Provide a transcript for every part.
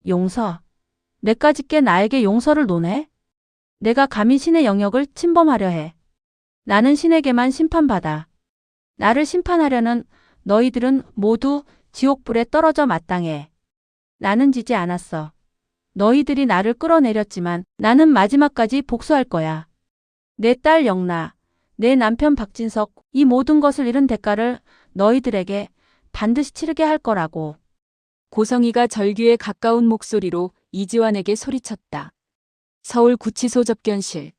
용서. 내까짓게 나에게 용서를 논해? 내가 감히 신의 영역을 침범하려 해. 나는 신에게만 심판받아. 나를 심판하려는 너희들은 모두 지옥불에 떨어져 마땅해. 나는 지지 않았어. 너희들이 나를 끌어내렸지만 나는 마지막까지 복수할 거야. 내 딸 영라, 내 남편 박진석, 이 모든 것을 잃은 대가를 너희들에게 반드시 치르게 할 거라고. 고성희가 절규에 가까운 목소리로 이지환에게 소리쳤다. 서울구치소 접견실.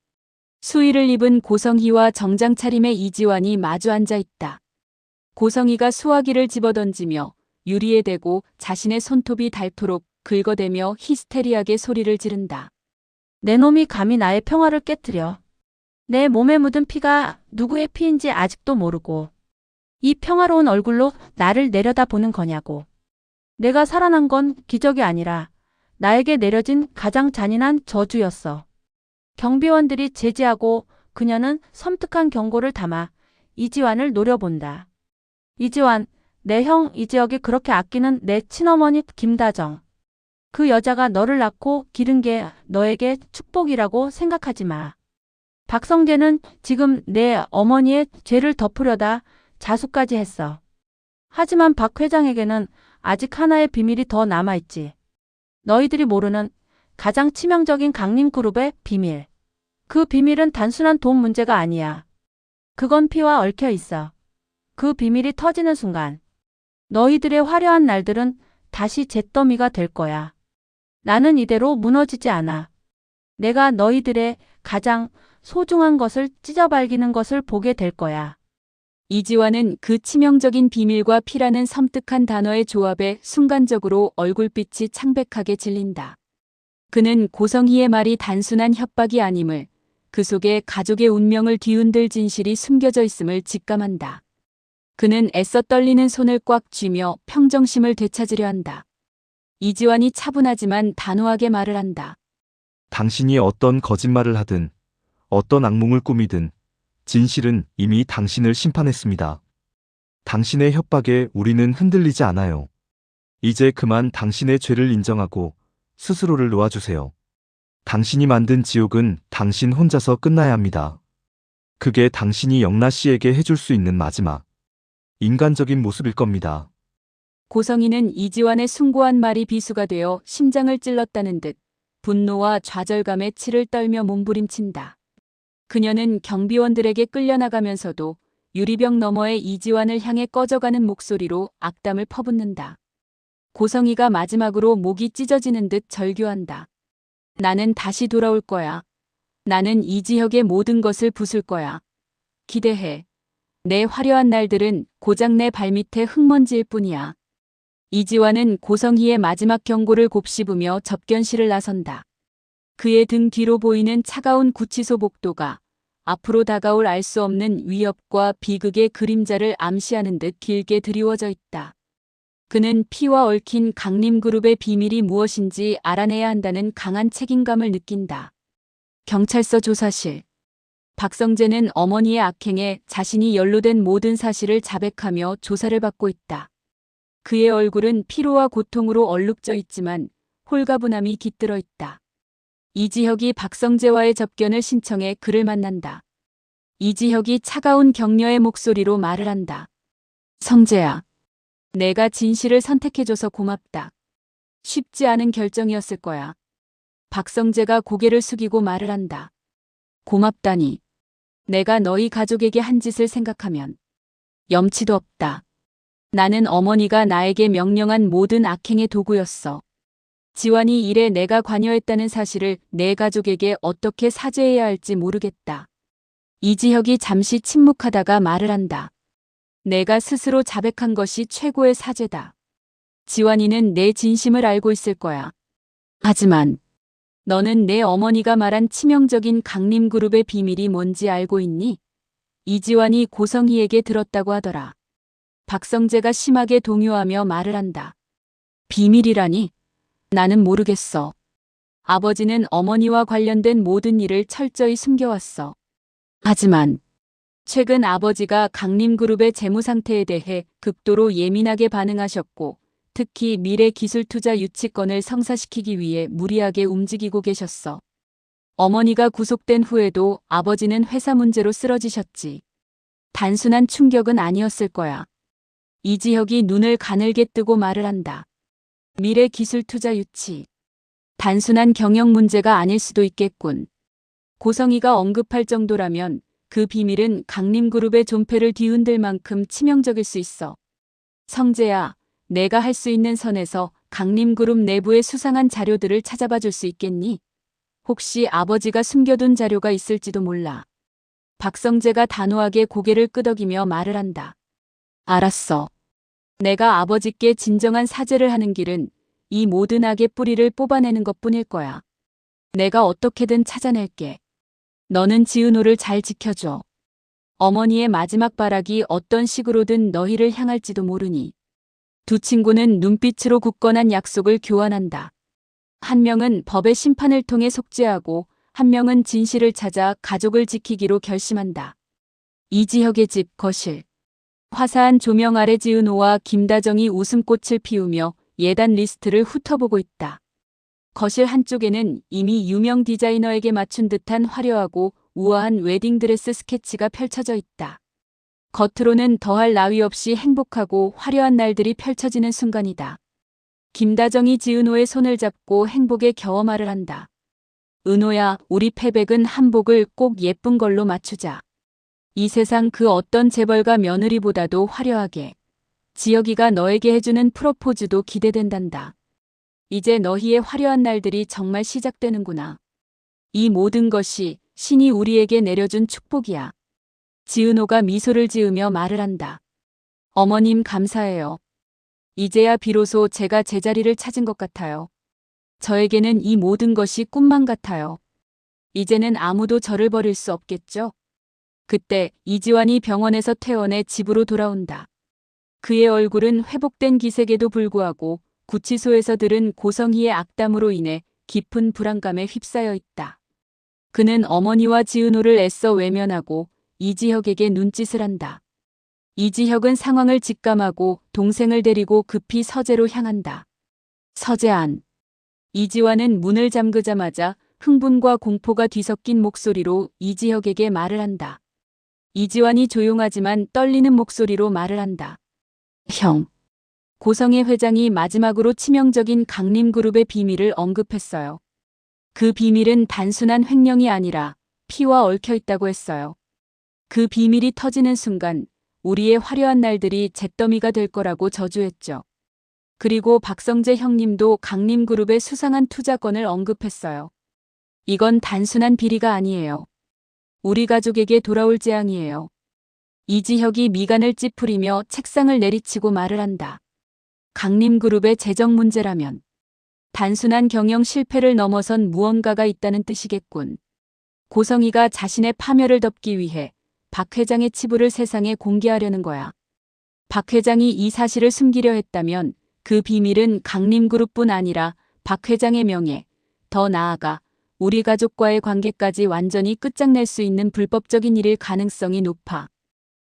수의를 입은 고성희와 정장 차림의 이지환이 마주 앉아 있다. 고성희가 수화기를 집어던지며 유리에 대고 자신의 손톱이 닳도록 긁어대며 히스테리하게 소리를 지른다. 내 놈이 감히 나의 평화를 깨뜨려. 내 몸에 묻은 피가 누구의 피인지 아직도 모르고 이 평화로운 얼굴로 나를 내려다보는 거냐고. 내가 살아난 건 기적이 아니라 나에게 내려진 가장 잔인한 저주였어. 경비원들이 제지하고 그녀는 섬뜩한 경고를 담아 이지환을 노려본다. 이지환, 내 형 이지혁이 그렇게 아끼는 내 친어머니 김다정. 그 여자가 너를 낳고 기른 게 너에게 축복이라고 생각하지 마. 박성재는 지금 내 어머니의 죄를 덮으려다 자수까지 했어. 하지만 박 회장에게는 아직 하나의 비밀이 더 남아있지. 너희들이 모르는 가장 치명적인 강림그룹의 비밀. 그 비밀은 단순한 돈 문제가 아니야. 그건 피와 얽혀 있어. 그 비밀이 터지는 순간 너희들의 화려한 날들은 다시 잿더미가 될 거야. 나는 이대로 무너지지 않아. 내가 너희들의 가장 소중한 것을 찢어발기는 것을 보게 될 거야. 이지환은 그 치명적인 비밀과 피라는 섬뜩한 단어의 조합에 순간적으로 얼굴빛이 창백하게 질린다. 그는 고성희의 말이 단순한 협박이 아님을, 그 속에 가족의 운명을 뒤흔들 진실이 숨겨져 있음을 직감한다. 그는 애써 떨리는 손을 꽉 쥐며 평정심을 되찾으려 한다. 이지환이 차분하지만 단호하게 말을 한다. 당신이 어떤 거짓말을 하든 어떤 악몽을 꾸미든 진실은 이미 당신을 심판했습니다. 당신의 협박에 우리는 흔들리지 않아요. 이제 그만 당신의 죄를 인정하고 스스로를 놓아주세요. 당신이 만든 지옥은 당신 혼자서 끝나야 합니다. 그게 당신이 영라 씨에게 해줄 수 있는 마지막 인간적인 모습일 겁니다. 고성희는 이지환의 숭고한 말이 비수가 되어 심장을 찔렀다는 듯 분노와 좌절감에 치를 떨며 몸부림친다. 그녀는 경비원들에게 끌려나가면서도 유리병 너머의 이지환을 향해 꺼져가는 목소리로 악담을 퍼붓는다. 고성희가 마지막으로 목이 찢어지는 듯 절규한다. 나는 다시 돌아올 거야. 나는 이지혁의 모든 것을 부술 거야. 기대해. 내 화려한 날들은 고작 내 발밑에 흙먼지일 뿐이야. 이지환은 고성희의 마지막 경고를 곱씹으며 접견실을 나선다. 그의 등 뒤로 보이는 차가운 구치소 복도가 앞으로 다가올 알 수 없는 위협과 비극의 그림자를 암시하는 듯 길게 드리워져 있다. 그는 피와 얽힌 강림그룹의 비밀이 무엇인지 알아내야 한다는 강한 책임감을 느낀다. 경찰서 조사실. 박성재는 어머니의 악행에 자신이 연루된 모든 사실을 자백하며 조사를 받고 있다. 그의 얼굴은 피로와 고통으로 얼룩져 있지만 홀가분함이 깃들어 있다. 이지혁이 박성재와의 접견을 신청해 그를 만난다. 이지혁이 차가운 격려의 목소리로 말을 한다. 성재야. 내가 진실을 선택해줘서 고맙다. 쉽지 않은 결정이었을 거야. 박성재가 고개를 숙이고 말을 한다. 고맙다니. 내가 너희 가족에게 한 짓을 생각하면 염치도 없다. 나는 어머니가 나에게 명령한 모든 악행의 도구였어. 지환이 일에 내가 관여했다는 사실을 내 가족에게 어떻게 사죄해야 할지 모르겠다. 이지혁이 잠시 침묵하다가 말을 한다. 내가 스스로 자백한 것이 최고의 사죄다. 지환이는 내 진심을 알고 있을 거야. 하지만 너는 내 어머니가 말한 치명적인 강림그룹의 비밀이 뭔지 알고 있니? 이지환이 고성희에게 들었다고 하더라. 박성재가 심하게 동요하며 말을 한다. 비밀이라니? 나는 모르겠어. 아버지는 어머니와 관련된 모든 일을 철저히 숨겨왔어. 하지만 최근 아버지가 강림그룹의 재무 상태에 대해 극도로 예민하게 반응하셨고 특히 미래기술투자 유치권을 성사시키기 위해 무리하게 움직이고 계셨어. 어머니가 구속된 후에도 아버지는 회사 문제로 쓰러지셨지. 단순한 충격은 아니었을 거야. 이지혁이 눈을 가늘게 뜨고 말을 한다. 미래기술투자 유치. 단순한 경영 문제가 아닐 수도 있겠군. 고성이가 언급할 정도라면 그 비밀은 강림그룹의 존폐를 뒤흔들 만큼 치명적일 수 있어. 성재야, 내가 할 수 있는 선에서 강림그룹 내부의 수상한 자료들을 찾아봐 줄 수 있겠니? 혹시 아버지가 숨겨둔 자료가 있을지도 몰라. 박성재가 단호하게 고개를 끄덕이며 말을 한다. 알았어. 내가 아버지께 진정한 사죄를 하는 길은 이 모든 악의 뿌리를 뽑아내는 것뿐일 거야. 내가 어떻게든 찾아낼게. 너는 지은호를 잘 지켜줘. 어머니의 마지막 발악이 어떤 식으로든 너희를 향할지도 모르니. 두 친구는 눈빛으로 굳건한 약속을 교환한다. 한 명은 법의 심판을 통해 속죄하고 한 명은 진실을 찾아 가족을 지키기로 결심한다. 이지혁의 집 거실. 화사한 조명 아래 지은호와 김다정이 웃음꽃을 피우며 예단 리스트를 훑어보고 있다. 거실 한쪽에는 이미 유명 디자이너에게 맞춘 듯한 화려하고 우아한 웨딩드레스 스케치가 펼쳐져 있다. 겉으로는 더할 나위 없이 행복하고 화려한 날들이 펼쳐지는 순간이다. 김다정이 지은호의 손을 잡고 행복의 경험말을 한다. 은호야, 우리 패백은 한복을 꼭 예쁜 걸로 맞추자. 이 세상 그 어떤 재벌가 며느리보다도 화려하게. 지혁이가 너에게 해주는 프로포즈도 기대된단다. 이제 너희의 화려한 날들이 정말 시작되는구나. 이 모든 것이 신이 우리에게 내려준 축복이야. 지은호가 미소를 지으며 말을 한다. 어머님 감사해요. 이제야 비로소 제가 제자리를 찾은 것 같아요. 저에게는 이 모든 것이 꿈만 같아요. 이제는 아무도 저를 버릴 수 없겠죠? 그때 이지환이 병원에서 퇴원해 집으로 돌아온다. 그의 얼굴은 회복된 기색에도 불구하고 구치소에서 들은 고성희의 악담으로 인해 깊은 불안감에 휩싸여 있다. 그는 어머니와 지은호를 애써 외면하고 이지혁에게 눈짓을 한다. 이지혁은 상황을 직감하고 동생을 데리고 급히 서재로 향한다. 서재 안. 이지환은 문을 잠그자마자 흥분과 공포가 뒤섞인 목소리로 이지혁에게 말을 한다. 이지환이 조용하지만 떨리는 목소리로 말을 한다. 형. 고성의 회장이 마지막으로 치명적인 강림그룹의 비밀을 언급했어요. 그 비밀은 단순한 횡령이 아니라 피와 얽혀 있다고 했어요. 그 비밀이 터지는 순간 우리의 화려한 날들이 잿더미가 될 거라고 저주했죠. 그리고 박성재 형님도 강림그룹의 수상한 투자권을 언급했어요. 이건 단순한 비리가 아니에요. 우리 가족에게 돌아올 재앙이에요. 이지혁이 미간을 찌푸리며 책상을 내리치고 말을 한다. 강림그룹의 재정 문제라면 단순한 경영 실패를 넘어선 무언가가 있다는 뜻이겠군. 고성희가 자신의 파멸을 덮기 위해 박 회장의 치부를 세상에 공개하려는 거야. 박 회장이 이 사실을 숨기려 했다면 그 비밀은 강림그룹뿐 아니라 박 회장의 명예, 더 나아가 우리 가족과의 관계까지 완전히 끝장낼 수 있는 불법적인 일일 가능성이 높아.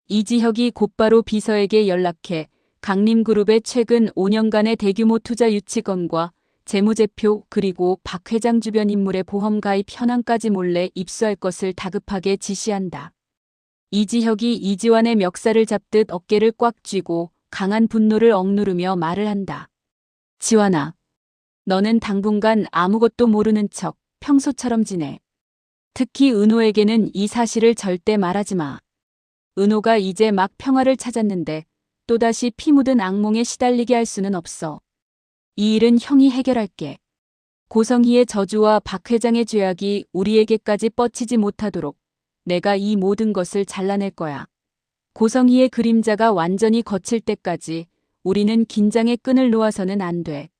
이지혁이 곧바로 비서에게 연락해 강림그룹의 최근 5년간의 대규모 투자 유치건과 재무제표 그리고 박 회장 주변 인물의 보험 가입 현황까지 몰래 입수할 것을 다급하게 지시한다. 이지혁이 이지환의 멱살을 잡듯 어깨를 꽉 쥐고 강한 분노를 억누르며 말을 한다. 지환아, 너는 당분간 아무것도 모르는 척 평소처럼 지내. 특히 은호에게는 이 사실을 절대 말하지 마. 은호가 이제 막 평화를 찾았는데 또다시 피 묻은 악몽에 시달리게 할 수는 없어. 이 일은 형이 해결할게. 고성희의 저주와 박 회장의 죄악이 우리에게까지 뻗치지 못하도록 내가 이 모든 것을 잘라낼 거야. 고성희의 그림자가 완전히 거칠 때까지 우리는 긴장의 끈을 놓아서는 안 돼.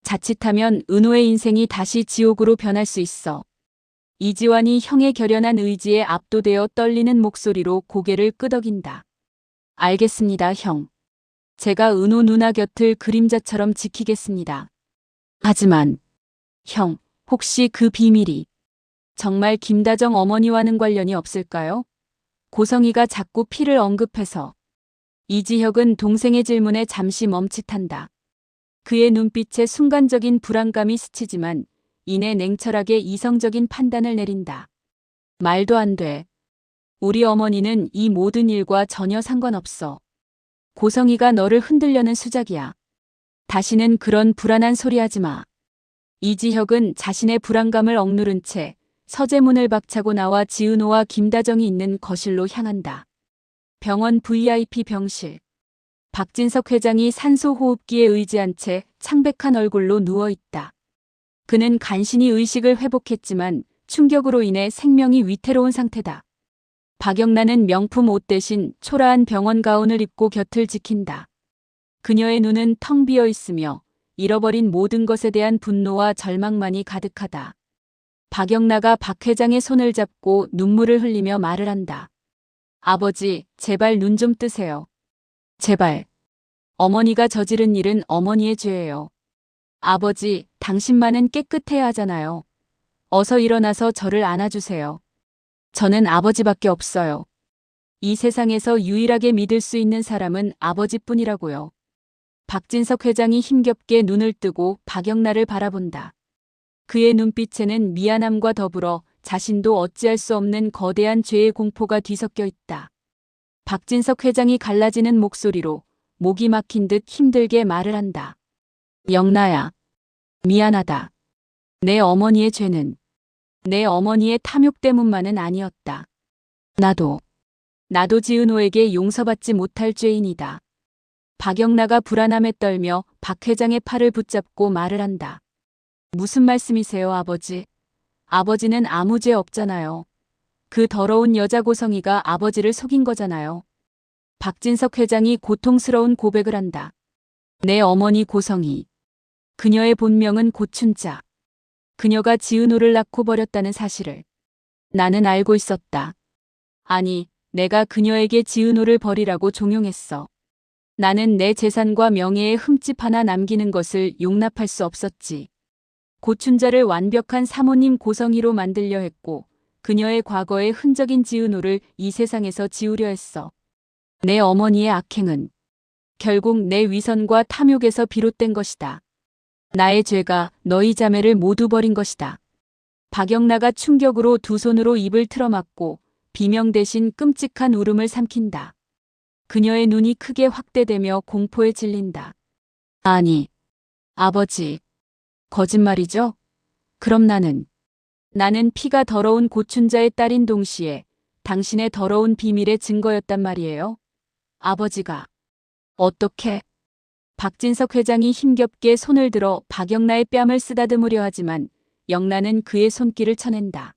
자칫하면 은호의 인생이 다시 지옥으로 변할 수 있어. 이지환이 형의 결연한 의지에 압도되어 떨리는 목소리로 고개를 끄덕인다. 알겠습니다, 형. 제가 은호 누나 곁을 그림자처럼 지키겠습니다. 하지만 형, 혹시 그 비밀이 정말 김다정 어머니와는 관련이 없을까요? 고성희가 자꾸 피를 언급해서. 이지혁은 동생의 질문에 잠시 멈칫한다. 그의 눈빛에 순간적인 불안감이 스치지만 이내 냉철하게 이성적인 판단을 내린다. 말도 안 돼. 우리 어머니는 이 모든 일과 전혀 상관없어. 고성이가 너를 흔들려는 수작이야. 다시는 그런 불안한 소리 하지 마. 이지혁은 자신의 불안감을 억누른 채 서재문을 박차고 나와 지은호와 김다정이 있는 거실로 향한다. 병원 VIP 병실. 박진석 회장이 산소호흡기에 의지한 채 창백한 얼굴로 누워있다. 그는 간신히 의식을 회복했지만 충격으로 인해 생명이 위태로운 상태다. 박영란은 명품 옷 대신 초라한 병원 가운을 입고 곁을 지킨다. 그녀의 눈은 텅 비어 있으며 잃어버린 모든 것에 대한 분노와 절망만이 가득하다. 박영라가 박 회장의 손을 잡고 눈물을 흘리며 말을 한다. 아버지, 제발 눈 좀 뜨세요. 제발. 어머니가 저지른 일은 어머니의 죄예요. 아버지, 당신만은 깨끗해야 하잖아요. 어서 일어나서 저를 안아주세요. 저는 아버지밖에 없어요. 이 세상에서 유일하게 믿을 수 있는 사람은 아버지뿐이라고요. 박진석 회장이 힘겹게 눈을 뜨고 박영라를 바라본다. 그의 눈빛에는 미안함과 더불어 자신도 어찌할 수 없는 거대한 죄의 공포가 뒤섞여 있다. 박진석 회장이 갈라지는 목소리로 목이 막힌 듯 힘들게 말을 한다. 영라야. 미안하다. 내 어머니의 죄는 내 어머니의 탐욕 때문만은 아니었다. 나도 지은호에게 용서받지 못할 죄인이다. 박영라가 불안함에 떨며 박 회장의 팔을 붙잡고 말을 한다. 무슨 말씀이세요, 아버지? 아버지는 아무 죄 없잖아요. 그 더러운 여자 고성이가 아버지를 속인 거잖아요. 박진석 회장이 고통스러운 고백을 한다. 내 어머니 고성이. 그녀의 본명은 고춘자. 그녀가 지은호를 낳고 버렸다는 사실을 나는 알고 있었다. 아니, 내가 그녀에게 지은호를 버리라고 종용했어. 나는 내 재산과 명예에 흠집 하나 남기는 것을 용납할 수 없었지. 고춘자를 완벽한 사모님 고성이로 만들려 했고 그녀의 과거의 흔적인 지은호를 이 세상에서 지우려 했어. 내 어머니의 악행은 결국 내 위선과 탐욕에서 비롯된 것이다. 나의 죄가 너희 자매를 모두 버린 것이다. 박영라가 충격으로 두 손으로 입을 틀어막고 비명 대신 끔찍한 울음을 삼킨다. 그녀의 눈이 크게 확대되며 공포에 질린다. 아니, 아버지, 거짓말이죠? 그럼 나는 피가 더러운 고춘자의 딸인 동시에 당신의 더러운 비밀의 증거였단 말이에요? 아버지가 어떻게? 박진석 회장이 힘겹게 손을 들어 박영라의 뺨을 쓰다듬으려 하지만 영라는 그의 손길을 쳐낸다.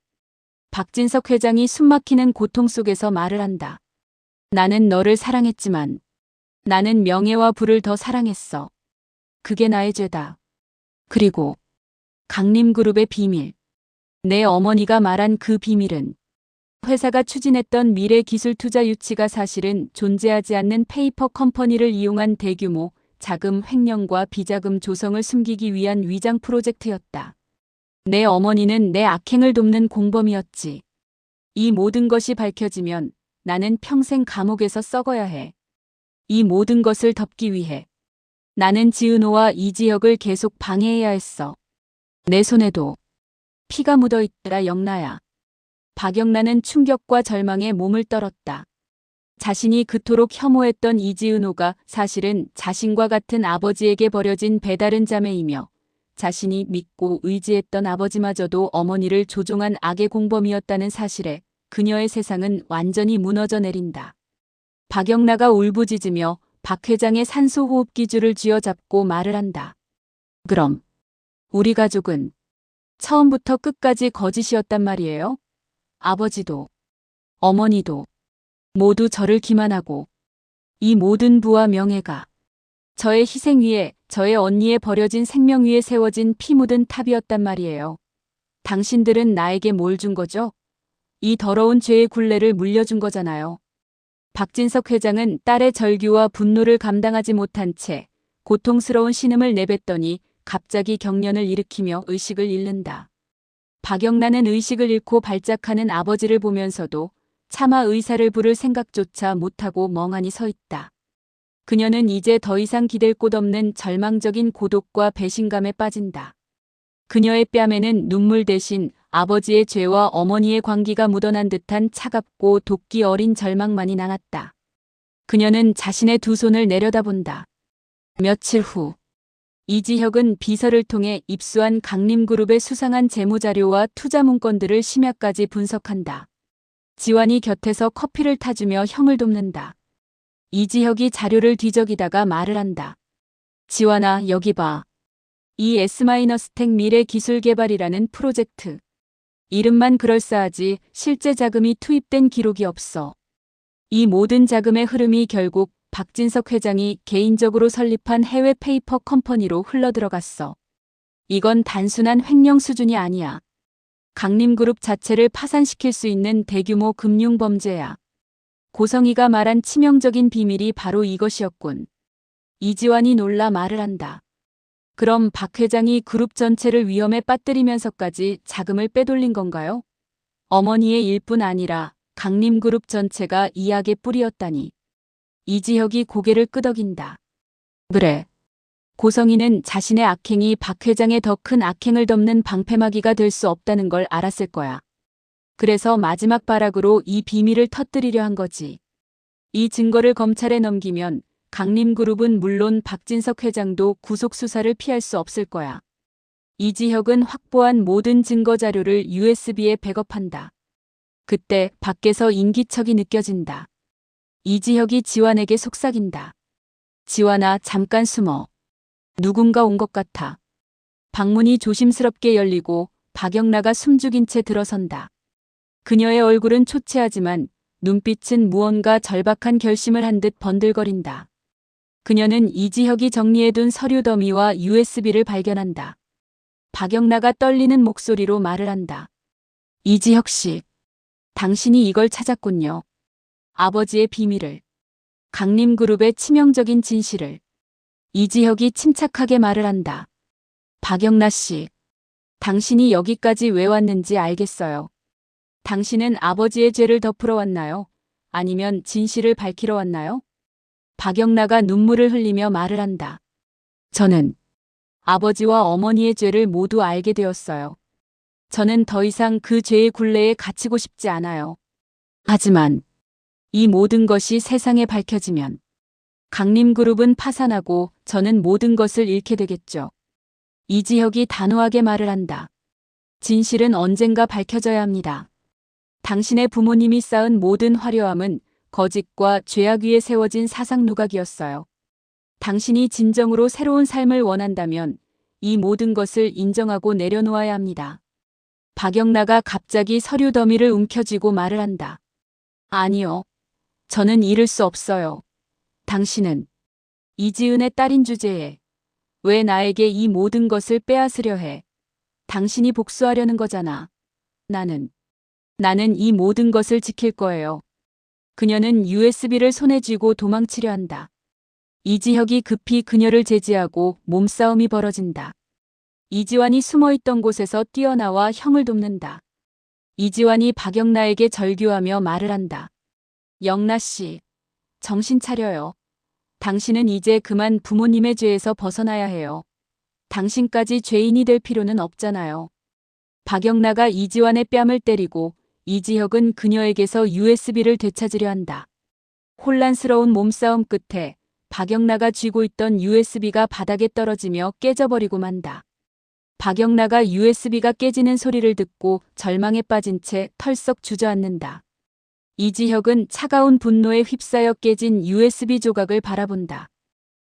박진석 회장이 숨막히는 고통 속에서 말을 한다. 나는 너를 사랑했지만 나는 명예와 부를 더 사랑했어. 그게 나의 죄다. 그리고 강림그룹의 비밀. 내 어머니가 말한 그 비밀은 회사가 추진했던 미래기술투자 유치가 사실은 존재하지 않는 페이퍼 컴퍼니를 이용한 대규모 자금 횡령과 비자금 조성을 숨기기 위한 위장 프로젝트였다. 내 어머니는 내 악행을 돕는 공범이었지. 이 모든 것이 밝혀지면 나는 평생 감옥에서 썩어야 해. 이 모든 것을 덮기 위해 나는 지은호와 이지혁을 계속 방해해야 했어. 내 손에도 피가 묻어 있더라, 영라야. 박영란은 충격과 절망에 몸을 떨었다. 자신이 그토록 혐오했던 이지은호가 사실은 자신과 같은 아버지에게 버려진 배다른 자매이며 자신이 믿고 의지했던 아버지마저도 어머니를 조종한 악의 공범이었다는 사실에 그녀의 세상은 완전히 무너져 내린다. 박영라가 울부짖으며 박 회장의 산소호흡기 줄을 쥐어잡고 말을 한다. 그럼 우리 가족은 처음부터 끝까지 거짓이었단 말이에요? 아버지도 어머니도 모두 저를 기만하고 이 모든 부와 명예가 저의 희생 위에 저의 언니의 버려진 생명 위에 세워진 피 묻은 탑이었단 말이에요. 당신들은 나에게 뭘 준 거죠? 이 더러운 죄의 굴레를 물려준 거잖아요. 박진석 회장은 딸의 절규와 분노를 감당하지 못한 채 고통스러운 신음을 내뱉더니 갑자기 경련을 일으키며 의식을 잃는다. 박영란은 의식을 잃고 발작하는 아버지를 보면서도 차마 의사를 부를 생각조차 못하고 멍하니 서 있다. 그녀는 이제 더 이상 기댈 곳 없는 절망적인 고독과 배신감에 빠진다. 그녀의 뺨에는 눈물 대신 아버지의 죄와 어머니의 광기가 묻어난 듯한 차갑고 도끼 어린 절망만이 남았다. 그녀는 자신의 두 손을 내려다본다. 며칠 후 이지혁은 비서를 통해 입수한 강림그룹의 수상한 재무자료와 투자 문건들을 심야까지 분석한다. 지환이 곁에서 커피를 타주며 형을 돕는다. 이지혁이 자료를 뒤적이다가 말을 한다. 지환아, 여기 봐. 이 S-텍 미래기술개발이라는 프로젝트. 이름만 그럴싸하지 실제 자금이 투입된 기록이 없어. 이 모든 자금의 흐름이 결국 박진석 회장이 개인적으로 설립한 해외 페이퍼 컴퍼니로 흘러들어갔어. 이건 단순한 횡령 수준이 아니야. 강림그룹 자체를 파산시킬 수 있는 대규모 금융범죄야. 고성희가 말한 치명적인 비밀이 바로 이것이었군. 이지환이 놀라 말을 한다. 그럼 박 회장이 그룹 전체를 위험에 빠뜨리면서까지 자금을 빼돌린 건가요? 어머니의 일뿐 아니라 강림그룹 전체가 이 악의 뿌리였다니. 이지혁이 고개를 끄덕인다. 그래. 고성희는 자신의 악행이 박 회장의 더 큰 악행을 덮는 방패막이가 될 수 없다는 걸 알았을 거야. 그래서 마지막 발악으로 이 비밀을 터뜨리려 한 거지. 이 증거를 검찰에 넘기면 강림그룹은 물론 박진석 회장도 구속 수사를 피할 수 없을 거야. 이지혁은 확보한 모든 증거 자료를 USB에 백업한다. 그때 밖에서 인기척이 느껴진다. 이지혁이 지환에게 속삭인다. 지환아, 잠깐 숨어. 누군가 온 것 같아. 방문이 조심스럽게 열리고 박영나가 숨죽인 채 들어선다. 그녀의 얼굴은 초췌하지만 눈빛은 무언가 절박한 결심을 한 듯 번들거린다. 그녀는 이지혁이 정리해둔 서류 더미와 USB를 발견한다. 박영나가 떨리는 목소리로 말을 한다. 이지혁 씨, 당신이 이걸 찾았군요. 아버지의 비밀을. 강림그룹의 치명적인 진실을. 이지혁이 침착하게 말을 한다. 박영나 씨, 당신이 여기까지 왜 왔는지 알겠어요. 당신은 아버지의 죄를 덮으러 왔나요? 아니면 진실을 밝히러 왔나요? 박영나가 눈물을 흘리며 말을 한다. 저는 아버지와 어머니의 죄를 모두 알게 되었어요. 저는 더 이상 그 죄의 굴레에 갇히고 싶지 않아요. 하지만 이 모든 것이 세상에 밝혀지면 강림그룹은 파산하고 저는 모든 것을 잃게 되겠죠. 이지혁이 단호하게 말을 한다. 진실은 언젠가 밝혀져야 합니다. 당신의 부모님이 쌓은 모든 화려함은 거짓과 죄악 위에 세워진 사상 누각이었어요. 당신이 진정으로 새로운 삶을 원한다면 이 모든 것을 인정하고 내려놓아야 합니다. 박영나가 갑자기 서류 더미를 움켜쥐고 말을 한다. 아니요. 저는 잃을 수 없어요. 당신은 이지은의 딸인 주제에 왜 나에게 이 모든 것을 빼앗으려 해? 당신이 복수하려는 거잖아. 나는 이 모든 것을 지킬 거예요. 그녀는 USB를 손에 쥐고 도망치려 한다. 이지혁이 급히 그녀를 제지하고 몸싸움이 벌어진다. 이지환이 숨어있던 곳에서 뛰어나와 형을 돕는다. 이지환이 박영나에게 절규하며 말을 한다. 영나 씨, 정신 차려요. 당신은 이제 그만 부모님의 죄에서 벗어나야 해요. 당신까지 죄인이 될 필요는 없잖아요. 박영나가 이지환의 뺨을 때리고 이지혁은 그녀에게서 USB를 되찾으려 한다. 혼란스러운 몸싸움 끝에 박영나가 쥐고 있던 USB가 바닥에 떨어지며 깨져버리고 만다. 박영나가 USB가 깨지는 소리를 듣고 절망에 빠진 채 털썩 주저앉는다. 이지혁은 차가운 분노에 휩싸여 깨진 USB 조각을 바라본다.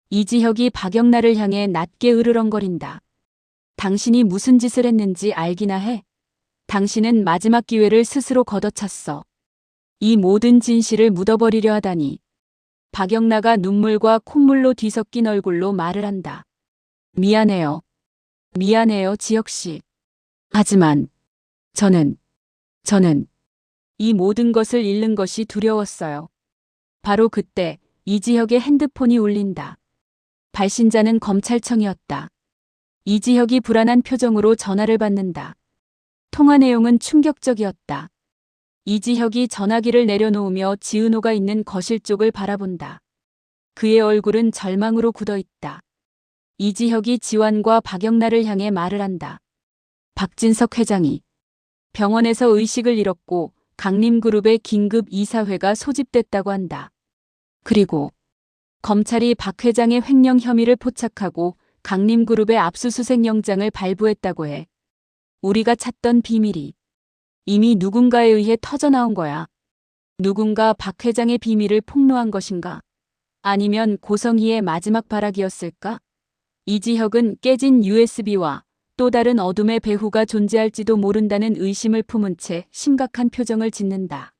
이지혁이 박영나를 향해 낮게 으르렁거린다. 당신이 무슨 짓을 했는지 알기나 해? 당신은 마지막 기회를 스스로 걷어찼어. 이 모든 진실을 묻어버리려 하다니. 박영나가 눈물과 콧물로 뒤섞인 얼굴로 말을 한다. 미안해요. 미안해요, 지혁씨. 하지만 저는 이 모든 것을 잃는 것이 두려웠어요. 바로 그때 이지혁의 핸드폰이 울린다. 발신자는 검찰청이었다. 이지혁이 불안한 표정으로 전화를 받는다. 통화 내용은 충격적이었다. 이지혁이 전화기를 내려놓으며 지은호가 있는 거실 쪽을 바라본다. 그의 얼굴은 절망으로 굳어 있다. 이지혁이 지환과 박영란을 향해 말을 한다. 박진석 회장이 병원에서 의식을 잃었고 강림그룹의 긴급 이사회가 소집됐다고 한다. 그리고 검찰이 박 회장의 횡령 혐의를 포착하고 강림그룹의 압수수색 영장을 발부했다고 해. 우리가 찾던 비밀이 이미 누군가에 의해 터져나온 거야. 누군가 박 회장의 비밀을 폭로한 것인가? 아니면 고성희의 마지막 발악이었을까? 이지혁은 깨진 USB와 또 다른 어둠의 배후가 존재할지도 모른다는 의심을 품은 채 심각한 표정을 짓는다.